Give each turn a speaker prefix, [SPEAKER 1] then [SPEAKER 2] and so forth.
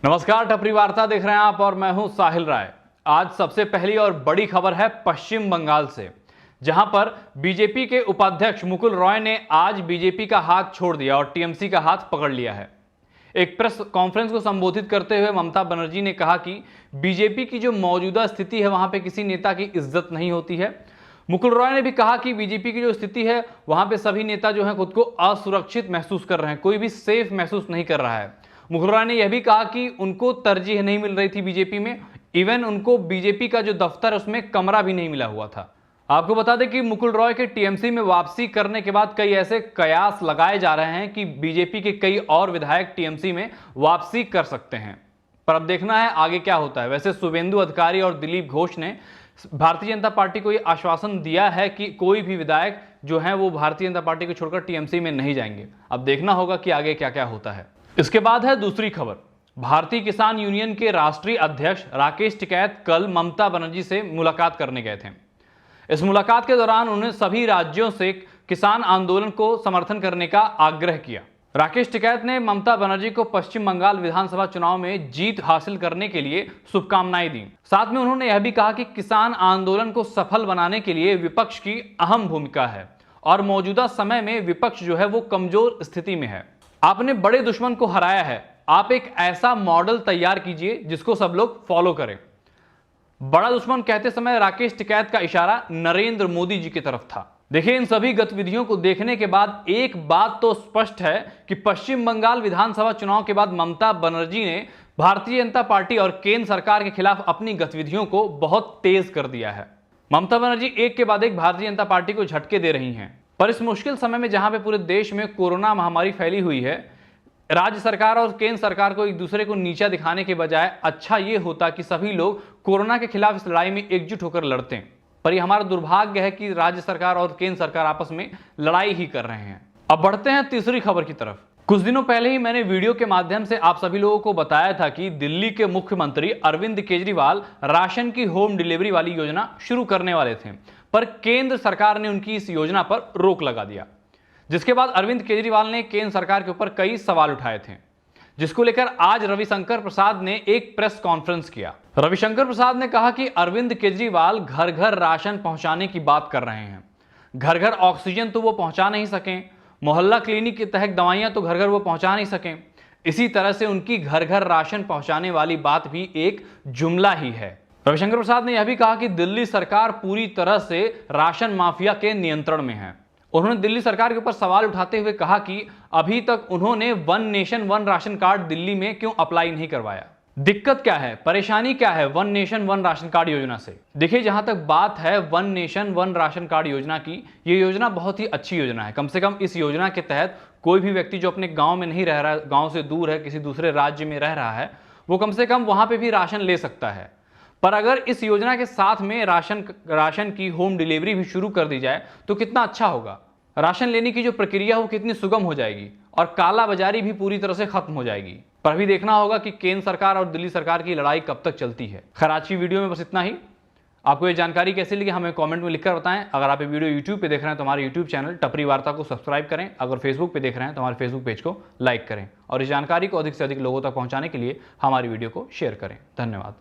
[SPEAKER 1] नमस्कार, टपरी वार्ता देख रहे हैं आप और मैं हूं साहिल राय। आज सबसे पहली और बड़ी खबर है पश्चिम बंगाल से, जहां पर बीजेपी के उपाध्यक्ष मुकुल रॉय ने आज बीजेपी का हाथ छोड़ दिया और टीएमसी का हाथ पकड़ लिया है। एक प्रेस कॉन्फ्रेंस को संबोधित करते हुए ममता बनर्जी ने कहा कि बीजेपी की जो मौजूदा स्थिति है वहां पे किसी नेता की इज्जत नहीं होती है। मुकुल रॉय ने भी कहा कि बीजेपी की जो स्थिति है वहां पे सभी नेता जो है खुद को असुरक्षित महसूस कर रहे हैं, कोई भी सेफ महसूस नहीं कर रहा है। मुकुल रॉय ने यह भी कहा कि उनको तरजीह नहीं मिल रही थी बीजेपी में, इवन उनको बीजेपी का जो दफ्तर है उसमें कमरा भी नहीं मिला हुआ था। आपको बता दें कि मुकुल रॉय के टीएमसी में वापसी करने के बाद कई ऐसे कयास लगाए जा रहे हैं कि बीजेपी के कई और विधायक टीएमसी में वापसी कर सकते हैं, पर अब देखना है आगे क्या होता है। वैसे शुभेंदु अधिकारी और दिलीप घोष ने भारतीय जनता पार्टी को यह आश्वासन दिया है कि कोई भी विधायक जो है वो भारतीय जनता पार्टी को छोड़कर टीएमसी में नहीं जाएंगे। अब देखना होगा कि आगे क्या क्या होता है। इसके बाद है दूसरी खबर। भारतीय किसान यूनियन के राष्ट्रीय अध्यक्ष राकेश टिकैत कल ममता बनर्जी से मुलाकात करने गए थे। इस मुलाकात के दौरान उन्होंने सभी राज्यों से किसान आंदोलन को समर्थन करने का आग्रह किया। राकेश टिकैत ने ममता बनर्जी को पश्चिम बंगाल विधानसभा चुनाव में जीत हासिल करने के लिए शुभकामनाएं दी। साथ में उन्होंने यह भी कहा कि किसान आंदोलन को सफल बनाने के लिए विपक्ष की अहम भूमिका है और मौजूदा समय में विपक्ष जो है वो कमजोर स्थिति में है। आपने बड़े दुश्मन को हराया है, आप एक ऐसा मॉडल तैयार कीजिए जिसको सब लोग फॉलो करें। बड़ा दुश्मन कहते समय राकेश टिकैत का इशारा नरेंद्र मोदी जी की तरफ था। देखिए, इन सभी गतिविधियों को देखने के बाद एक बात तो स्पष्ट है कि पश्चिम बंगाल विधानसभा चुनाव के बाद ममता बनर्जी ने भारतीय जनता पार्टी और केंद्र सरकार के खिलाफ अपनी गतिविधियों को बहुत तेज कर दिया है। ममता बनर्जी एक के बाद एक भारतीय जनता पार्टी को झटके दे रही हैं, पर इस मुश्किल समय में जहां पे पूरे देश में कोरोना महामारी फैली हुई है, राज्य सरकार और केंद्र सरकार को एक दूसरे को नीचा दिखाने के बजाय अच्छा ये होता कि सभी लोग कोरोना के खिलाफ इस लड़ाई में एकजुट होकर लड़ते हैं। पर यह हमारा दुर्भाग्य है कि राज्य सरकार और केंद्र सरकार आपस में लड़ाई ही कर रहे हैं। अब बढ़ते हैं तीसरी खबर की तरफ। कुछ दिनों पहले ही मैंने वीडियो के माध्यम से आप सभी लोगों को बताया था कि दिल्ली के मुख्यमंत्री अरविंद केजरीवाल राशन की होम डिलीवरी वाली योजना शुरू करने वाले थे, पर केंद्र सरकार ने उनकी इस योजना पर रोक लगा दिया, जिसके बाद अरविंद केजरीवाल ने केंद्र सरकार के ऊपर कई सवाल उठाए थे, जिसको लेकर आज रविशंकर प्रसाद ने एक प्रेस कॉन्फ्रेंस किया। रविशंकर प्रसाद ने कहा कि अरविंद केजरीवाल घर घर राशन पहुंचाने की बात कर रहे हैं। घर घर ऑक्सीजन तो वो पहुंचा नहीं सकें, मोहल्ला क्लिनिक के तहत दवाइयां तो घर घर वो पहुंचा नहीं सकें, इसी तरह से उनकी घर घर राशन पहुंचाने वाली बात भी एक जुमला ही है। रविशंकर प्रसाद ने यह भी कहा कि दिल्ली सरकार पूरी तरह से राशन माफिया के नियंत्रण में है। उन्होंने दिल्ली सरकार के ऊपर सवाल उठाते हुए कहा कि अभी तक उन्होंने one nation one ration card Delhi में क्यों अप्लाई नहीं करवाया, दिक्कत क्या है, परेशानी क्या है one nation one ration card योजना से। देखिए, जहां तक बात है one nation one ration card योजना की, ये योजना बहुत ही अच्छी योजना है। कम से कम इस योजना के तहत कोई भी व्यक्ति जो अपने गांव में नहीं रह रहा है, गांव से दूर है, किसी दूसरे राज्य में रह रहा है, वो कम से कम वहां पे भी राशन ले सकता है। पर अगर इस योजना के साथ में राशन की होम डिलीवरी भी शुरू कर दी जाए तो कितना अच्छा होगा। राशन लेने की जो प्रक्रिया वो कितनी सुगम हो जाएगी और काला बाजारी भी पूरी तरह से खत्म हो जाएगी। पर अभी देखना होगा कि केंद्र सरकार और दिल्ली सरकार की लड़ाई कब तक चलती है। खैर, आज की वीडियो में बस इतना ही। आपको ये जानकारी कैसी लगी हमें कमेंट में लिखकर बताएं। अगर आप ये वीडियो यूट्यूब पे देख रहे हैं तो हमारे यूट्यूब चैनल टपरी वार्ता को सब्सक्राइब करें। अगर फेसबुक पे देख रहे हैं तो हमारे फेसबुक पेज को लाइक करें और इस जानकारी को अधिक से अधिक लोगों तक पहुंचाने के लिए हमारी वीडियो को शेयर करें। धन्यवाद।